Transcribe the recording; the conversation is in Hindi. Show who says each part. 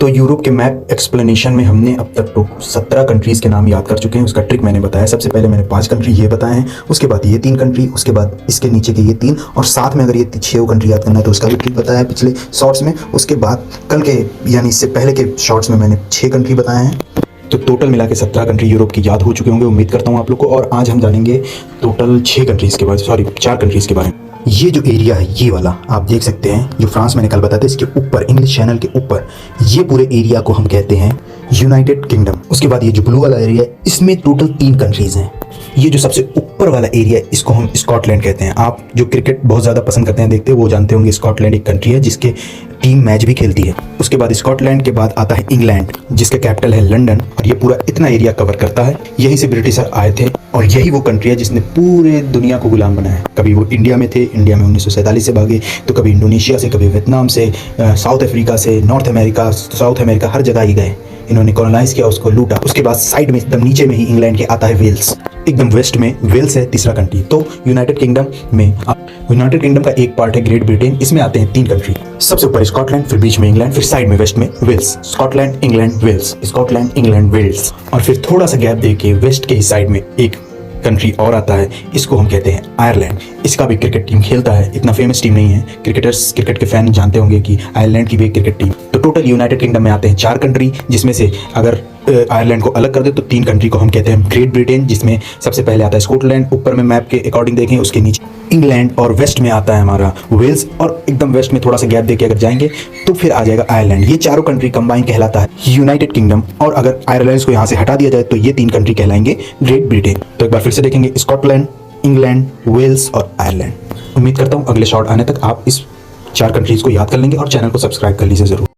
Speaker 1: तो यूरोप के मैप एक्सप्लेनेशन में हमने अब तक तो 17 कंट्रीज़ के नाम याद कर चुके हैं। उसका ट्रिक मैंने बताया। सबसे पहले मैंने 5 कंट्री ये बताए हैं, उसके बाद ये 3 कंट्री, उसके बाद इसके नीचे के ये 3, और साथ में अगर ये 6 कंट्री याद करना है तो उसका भी ट्रिक बताया है पिछले शॉर्ट्स में। उसके बाद कल के यानी इससे पहले के शॉर्ट्स में मैंने 6 कंट्री बताए हैं। तो टोटल मिला के 17 कंट्री यूरोप की याद हो चुके होंगे, उम्मीद करता हूँ आप लोग को। और आज हम जानेंगे टोटल 6 कंट्रीज़ के बारे, सॉरी 4 कंट्रीज़ के बारे में। ये जो एरिया है ये वाला आप देख सकते हैं, जो फ्रांस मैंने कल बताया था, इसके ऊपर इंग्लिश चैनल के ऊपर ये पूरे एरिया को हम कहते हैं यूनाइटेड किंगडम। उसके बाद ये जो ब्लू वाला एरिया है इसमें टोटल 3 कंट्रीज़ हैं। ये जो सबसे ऊपर वाला एरिया है इसको हम स्कॉटलैंड कहते हैं। आप जो क्रिकेट बहुत ज़्यादा पसंद करते हैं देखते हैं वो जानते होंगे, स्कॉटलैंड एक कंट्री है जिसके टीम मैच भी खेलती है। उसके बाद स्कॉटलैंड के बाद आता है इंग्लैंड, जिसका कैपिटल है लंदन, और ये पूरा इतना एरिया कवर करता है। यहीं से ब्रिटिशर आए थे और यही वो कंट्री है जिसने पूरे दुनिया को गुलाम बनाया। कभी वो इंडिया में थे, इंडिया में 1947 से भागे, तो कभी इंडोनेशिया से, कभी वियतनाम से, साउथ अफ्रीका से, नॉर्थ अमेरिका, साउथ अमेरिका, हर जगह ही गए। इन्होंने कॉलोनाइज किया, उसको लूटा। उसके बाद साइड में एकदम नीचे में ही इंग्लैंड के आता है वेल्स, एकदम वेस्ट में वेल्स है तीसरा कंट्री। तो यूनाइटेड किंगडम का एक पार्ट है ग्रेट ब्रिटेन, इसमें आते हैं 3 कंट्री। सबसे ऊपर स्कॉटलैंड, फिर बीच में इंग्लैंड, फिर साइड में वेस्ट में Wales. Scotland, England, Wales, Scotland, England, Wales, और फिर थोड़ा सा गैप दे के वेस्ट के साइड में एक कंट्री और आता है, इसको हम कहते हैं आयरलैंड। इसका भी क्रिकेट टीम खेलता है, इतना फेमस टीम नहीं है। क्रिकेट के फैन जानते होंगे कि आयरलैंड की भी एक क्रिकेट टीम। तो टोटल यूनाइटेड किंगडम में आते हैं 4 कंट्री, जिसमें से अगर आयरलैंड को अलग कर दे तो 3 कंट्री को हम कहते हैं ग्रेट ब्रिटेन, जिसमें सबसे पहले आता है स्कॉटलैंड, ऊपर में मैप के अकॉर्डिंग देखें उसके नीचे इंग्लैंड, और वेस्ट में आता है हमारा वेल्स, और एकदम वेस्ट में थोड़ा सा गैप देके अगर जाएंगे तो फिर आ जाएगा आयरलैंड। ये चारों कंट्री कंबाइन कहलाता है यूनाइटेड किंगडम, और अगर आयरलैंड को यहाँ से हटा दिया जाए तो ये 3 कंट्री कहलाएंगे ग्रेट ब्रिटेन। तो एक बार फिर से देखेंगे स्कॉटलैंड, इंग्लैंड, वेल्स और आयरलैंड। उम्मीद करता हूँ अगले शॉर्ट आने तक आप इस 4 कंट्रीज़ को याद कर लेंगे और चैनल को सब्सक्राइब कर लीजिए ज़रूर।